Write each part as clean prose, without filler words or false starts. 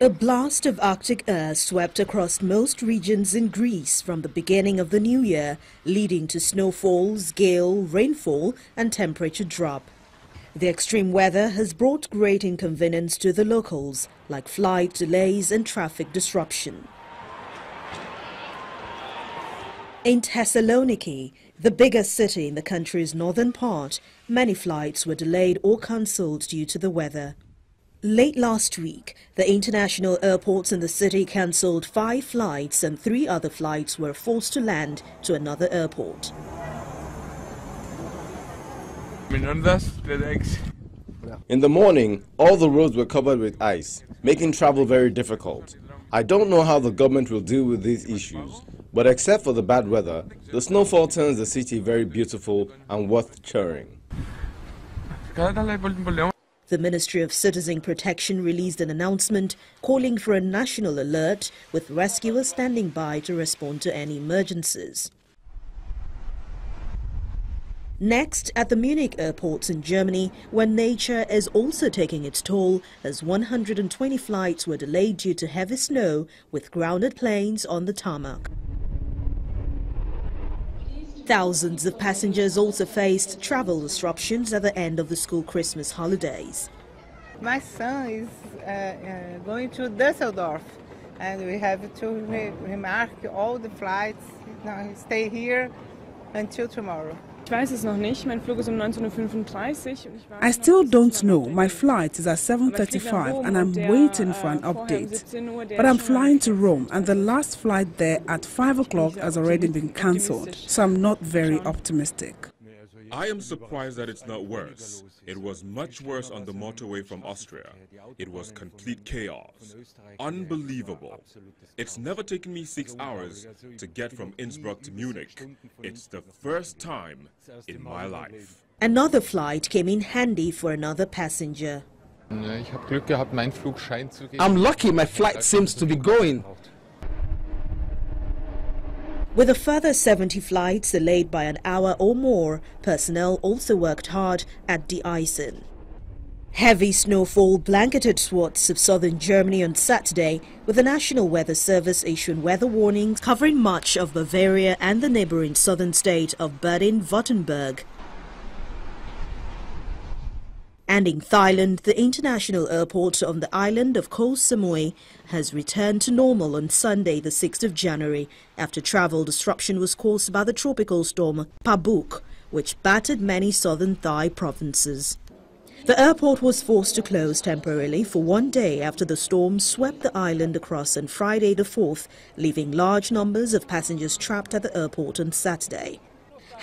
A blast of Arctic air swept across most regions in Greece from the beginning of the new year, leading to snowfalls, gale, rainfall and temperature drop. The extreme weather has brought great inconvenience to the locals, like flight delays and traffic disruption. In Thessaloniki, the biggest city in the country's northern part, many flights were delayed or cancelled due to the weather. Late last week, the international airports in the city cancelled 5 flights and 3 other flights were forced to land to another airport. In the morning, all the roads were covered with ice, making travel very difficult. I don't know how the government will deal with these issues, but except for the bad weather, the snowfall turns the city very beautiful and worth touring. The Ministry of Citizen Protection released an announcement calling for a national alert with rescuers standing by to respond to any emergencies. Next, at the Munich airports in Germany, where nature is also taking its toll, as 120 flights were delayed due to heavy snow with grounded planes on the tarmac. Thousands of passengers also faced travel disruptions at the end of the school Christmas holidays. My son is going to Düsseldorf, and we have to remark all the flights. Now he stay here until tomorrow. I still don't know. My flight is at 7:35 and I'm waiting for an update. But I'm flying to Rome and the last flight there at 5 o'clock has already been cancelled, so I'm not very optimistic. I am surprised that it's not worse. It was much worse on the motorway from Austria. It was complete chaos. Unbelievable. It's never taken me 6 hours to get from Innsbruck to Munich. It's the first time in my life. Another flight came in handy for another passenger. I'm lucky my flight seems to be going. With a further 70 flights delayed by an hour or more, personnel also worked hard at de-icing. Heavy snowfall blanketed swaths of southern Germany on Saturday, with the National Weather Service issuing weather warnings covering much of Bavaria and the neighboring southern state of Baden-Württemberg. And in Thailand, the international airport on the island of Koh Samui has returned to normal on Sunday, the 6th of January, after travel disruption was caused by the tropical storm Pabuk, which battered many southern Thai provinces. The airport was forced to close temporarily for 1 day after the storm swept the island across on Friday the 4th, leaving large numbers of passengers trapped at the airport on Saturday.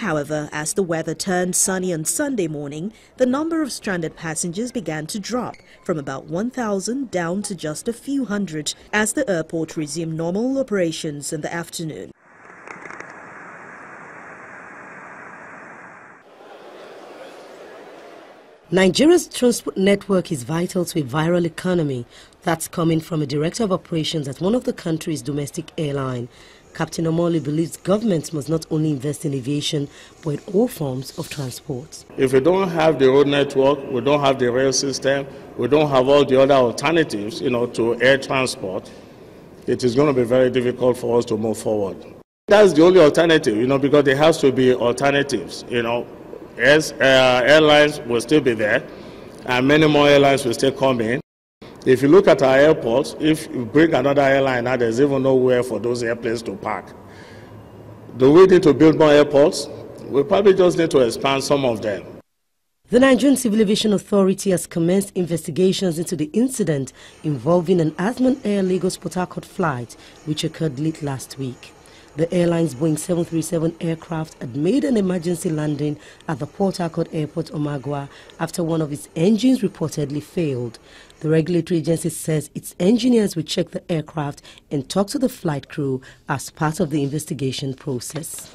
However, as the weather turned sunny on Sunday morning, the number of stranded passengers began to drop from about 1,000 down to just a few hundred as the airport resumed normal operations in the afternoon. Nigeria's transport network is vital to a viral economy. That's coming from a director of operations at one of the country's domestic airline. Captain Omoli believes governments must not only invest in aviation, but in all forms of transport. If we don't have the road network, we don't have the rail system, we don't have all the other alternatives, to air transport, it is going to be very difficult for us to move forward. That's the only alternative, because there has to be alternatives, airlines will still be there, and many more airlines will still come in. If you look at our airports, if you bring another airline now, there's even nowhere for those airplanes to park. Do we need to build more airports? We probably just need to expand some of them. The Nigerian Civil Aviation Authority has commenced investigations into the incident involving an Azman Air Lagos-Port Harcourt flight, which occurred late last week. The airline's Boeing 737 aircraft had made an emergency landing at the Port Harcourt Airport, Omagua, after one of its engines reportedly failed. The regulatory agency says its engineers will check the aircraft and talk to the flight crew as part of the investigation process.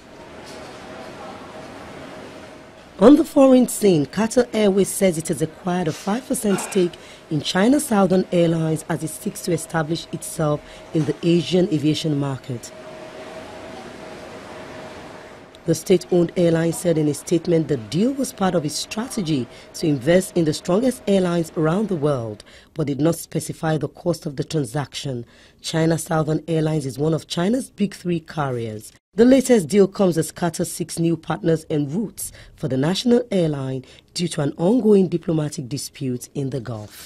On the foreign scene, Qatar Airways says it has acquired a 5% stake in China's Southern Airlines as it seeks to establish itself in the Asian aviation market. The state-owned airline said in a statement the deal was part of its strategy to invest in the strongest airlines around the world, but did not specify the cost of the transaction. China Southern Airlines is one of China's big three carriers. The latest deal comes as Qatar seeks new partners and routes for the national airline due to an ongoing diplomatic dispute in the Gulf.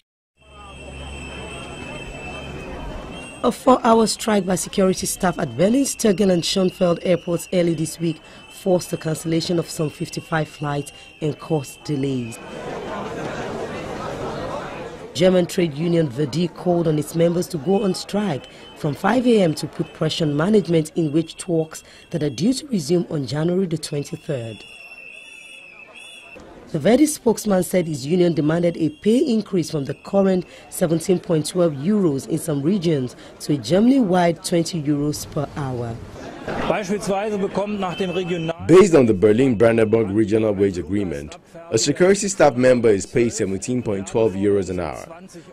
A 4-hour strike by security staff at Berlin's Tegel and Schönfeld airports early this week forced the cancellation of some 55 flights and caused delays. German trade union Verdi called on its members to go on strike from 5 a.m. to put pressure on management in wage talks that are due to resume on January the 23rd. The Verdi spokesman said his union demanded a pay increase from the current 17.12 euros in some regions to a Germany-wide 20 euros per hour. Based on the Berlin-Brandenburg Regional Wage Agreement, a security staff member is paid 17.12 euros an hour.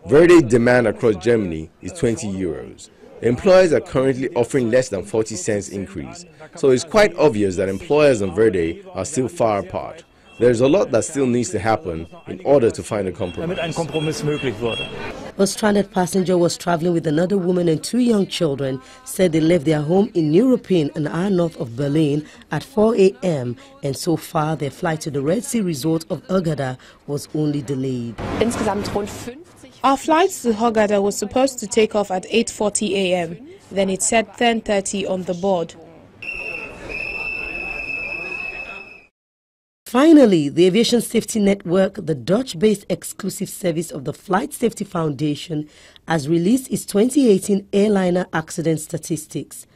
Verdi demand across Germany is 20 euros. Employers are currently offering less than 40 cents increase, so it's quite obvious that employers and Verdi are still far apart. There's a lot that still needs to happen in order to find a compromise. A stranded passenger was traveling with another woman and 2 young children said they left their home in Neuruppin, an hour north of Berlin, at 4 a.m. and so far their flight to the Red Sea resort of Hurghada was only delayed. Our flight to Hurghada was supposed to take off at 8:40 a.m. Then it said 10:30 on the board. Finally, the Aviation Safety Network, the Dutch-based exclusive service of the Flight Safety Foundation, has released its 2018 airliner accident statistics.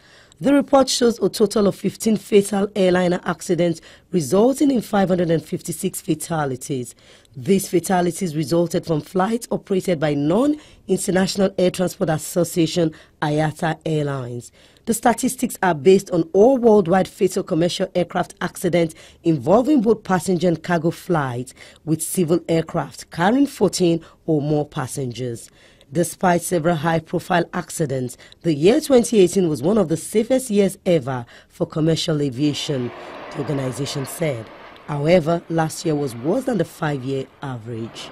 The report shows a total of 15 fatal airliner accidents, resulting in 556 fatalities. These fatalities resulted from flights operated by Non-International Air Transport Association IATA Airlines. The statistics are based on all worldwide fatal commercial aircraft accidents involving both passenger and cargo flights with civil aircraft carrying 14 or more passengers. Despite several high-profile accidents, the year 2018 was one of the safest years ever for commercial aviation, the organization said. However, last year was worse than the 5-year average.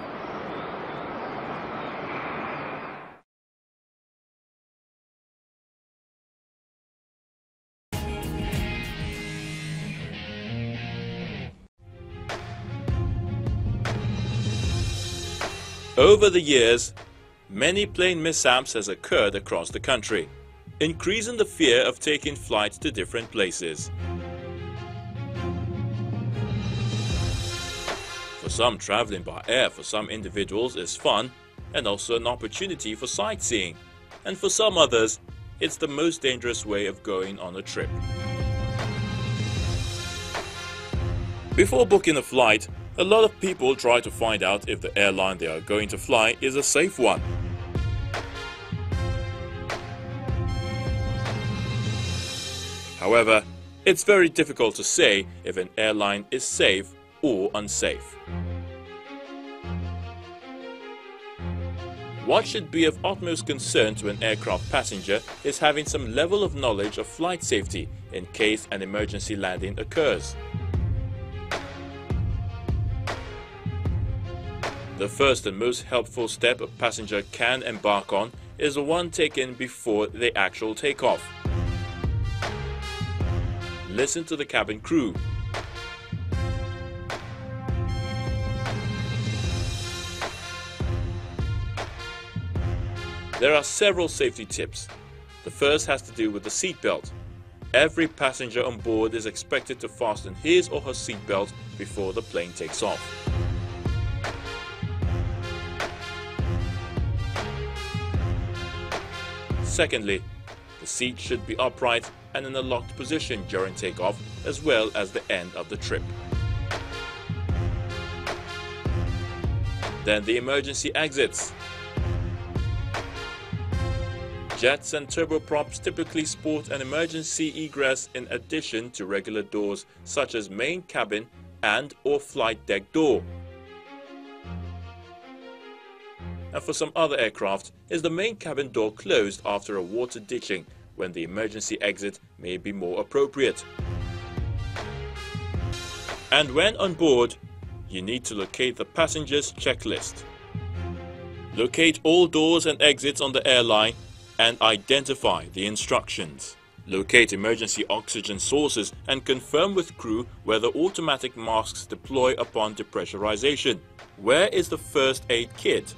Over the years, many plane mishaps has occurred across the country, increasing the fear of taking flights to different places. For some, traveling by air for some individuals is fun and also an opportunity for sightseeing, and for some others, it's the most dangerous way of going on a trip. Before booking a flight, a lot of people try to find out if the airline they are going to fly is a safe one. However, it's very difficult to say if an airline is safe or unsafe. What should be of utmost concern to an aircraft passenger is having some level of knowledge of flight safety in case an emergency landing occurs. The first and most helpful step a passenger can embark on is the one taken before the actual takeoff. Listen to the cabin crew. There are several safety tips. The first has to do with the seatbelt. Every passenger on board is expected to fasten his or her seatbelt before the plane takes off. Secondly, the seat should be upright and in a locked position during takeoff as well as the end of the trip. Then the emergency exits. Jets and turboprops typically sport an emergency egress in addition to regular doors such as main cabin and/or flight deck door. And for some other aircraft, is the main cabin door closed after a water ditching when the emergency exit may be more appropriate. And when on board, you need to locate the passenger's checklist. Locate all doors and exits on the airline and identify the instructions. Locate emergency oxygen sources and confirm with crew whether automatic masks deploy upon depressurization. Where is the first aid kit?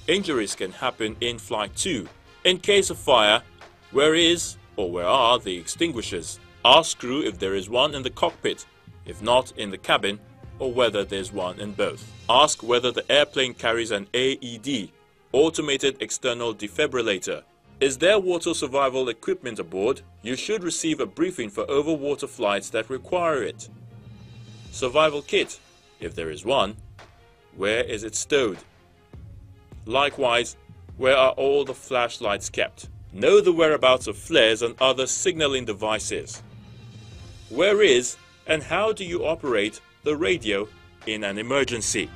Injuries can happen in flight too. In case of fire, where is or where are the extinguishers? Ask crew if there is one in the cockpit, if not in the cabin, or whether there's one in both. Ask whether the airplane carries an AED, automated external defibrillator. Is there water survival equipment aboard? You should receive a briefing for overwater flights that require it. Survival kit, if there is one, where is it stowed? Likewise, where are all the flashlights kept? Know the whereabouts of flares and other signaling devices. Where is and how do you operate the radio in an emergency?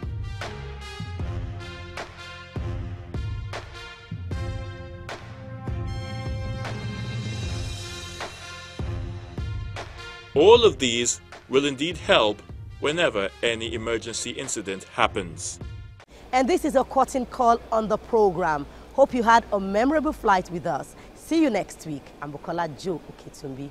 All of these will indeed help whenever any emergency incident happens. And this is a curtain call on the program. Hope you had a memorable flight with us. See you next week. I'm Bukola Joe Oketumbi.